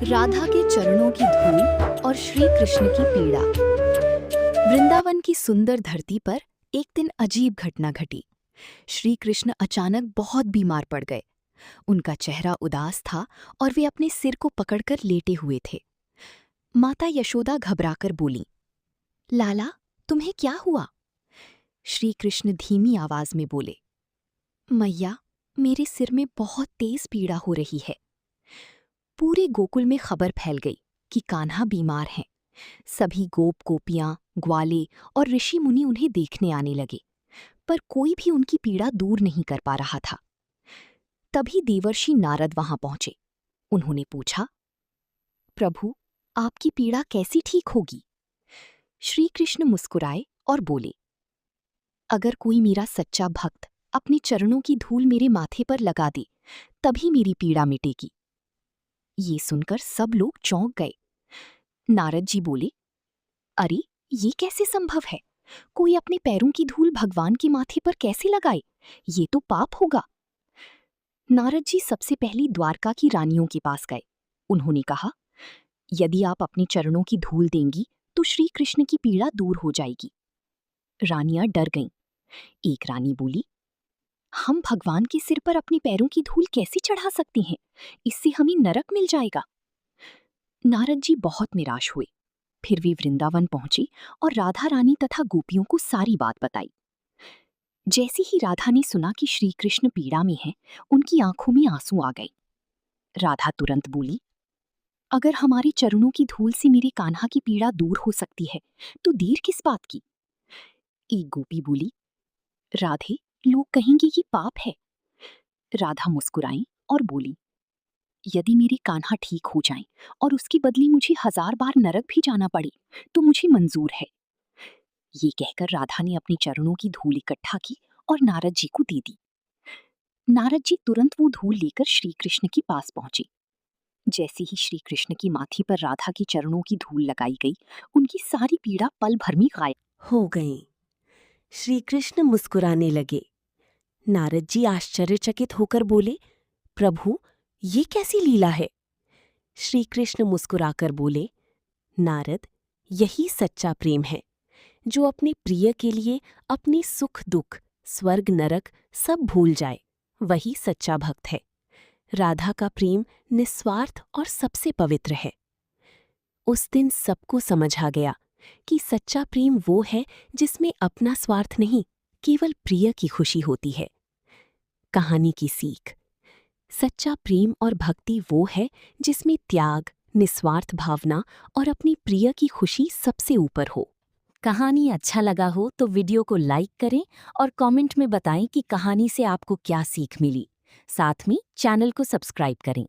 राधा के चरणों की धूल और श्री कृष्ण की पीड़ा। वृंदावन की सुंदर धरती पर एक दिन अजीब घटना घटी। श्री कृष्ण अचानक बहुत बीमार पड़ गए। उनका चेहरा उदास था और वे अपने सिर को पकड़कर लेटे हुए थे। माता यशोदा घबराकर बोली, लाला, तुम्हें क्या हुआ? श्री कृष्ण धीमी आवाज में बोले, मैया, मेरे सिर में बहुत तेज पीड़ा हो रही है। पूरे गोकुल में खबर फैल गई कि कान्हा बीमार हैं। सभी गोप गोपियां, ग्वाले और ऋषि मुनि उन्हें देखने आने लगे, पर कोई भी उनकी पीड़ा दूर नहीं कर पा रहा था। तभी देवर्षि नारद वहां पहुंचे। उन्होंने पूछा, प्रभु, आपकी पीड़ा कैसी ठीक होगी? श्री कृष्ण मुस्कुराए और बोले, अगर कोई मेरा सच्चा भक्त अपने चरणों की धूल मेरे माथे पर लगा दे, तभी मेरी पीड़ा मिटेगी। ये सुनकर सब लोग चौंक गए। नारद जी बोले, अरे, ये कैसे संभव है? कोई अपने पैरों की धूल भगवान के माथे पर कैसे लगाए? ये तो पाप होगा। नारद जी सबसे पहले द्वारका की रानियों के पास गए। उन्होंने कहा, यदि आप अपने चरणों की धूल देंगी तो श्री कृष्ण की पीड़ा दूर हो जाएगी। रानियां डर गईं। एक रानी बोली, हम भगवान के सिर पर अपने पैरों की धूल कैसे चढ़ा सकती हैं? इससे हमें नरक मिल जाएगा। नारद जी बहुत निराश हुए। फिर वे वृंदावन पहुंचे और राधा रानी तथा गोपियों को सारी बात बताई। जैसे ही राधा ने सुना कि श्री कृष्ण पीड़ा में हैं, उनकी आंखों में आंसू आ गए। राधा तुरंत बोली, अगर हमारे चरणों की धूल से मेरे कान्हा की पीड़ा दूर हो सकती है, तो देर किस बात की? एक गोपी बोली, राधे, लोग कहेंगे ये पाप है। राधा मुस्कुराई और बोली, यदि मेरे कान्हा ठीक हो जाएं और उसके बदले मुझे 1000 बार नरक भी जाना पड़े, तो मुझे मंजूर है। ये कहकर राधा ने अपने चरणों की धूल इकट्ठा की और नारद जी को दे दी। नारद जी तुरंत वो धूल लेकर श्री कृष्ण के पास पहुंचे। जैसे ही श्री कृष्ण की माथे पर राधा के चरणों की धूल लगाई गई, उनकी सारी पीड़ा पल भर में गायब हो गई। श्री कृष्ण मुस्कुराने लगे। नारद जी आश्चर्यचकित होकर बोले, प्रभु, ये कैसी लीला है? श्री कृष्ण मुस्कुराकर बोले, नारद, यही सच्चा प्रेम है, जो अपने प्रिय के लिए अपने सुख दुख, स्वर्ग नरक सब भूल जाए, वही सच्चा भक्त है। राधा का प्रेम निस्वार्थ और सबसे पवित्र है। उस दिन सबको समझ आ गया कि सच्चा प्रेम वो है जिसमें अपना स्वार्थ नहीं, केवल प्रिय की खुशी होती है। कहानी की सीख, सच्चा प्रेम और भक्ति वो है जिसमें त्याग, निस्वार्थ भावना और अपनी प्रिय की खुशी सबसे ऊपर हो। कहानी अच्छा लगा हो तो वीडियो को लाइक करें और कमेंट में बताएं कि कहानी से आपको क्या सीख मिली। साथ में चैनल को सब्सक्राइब करें।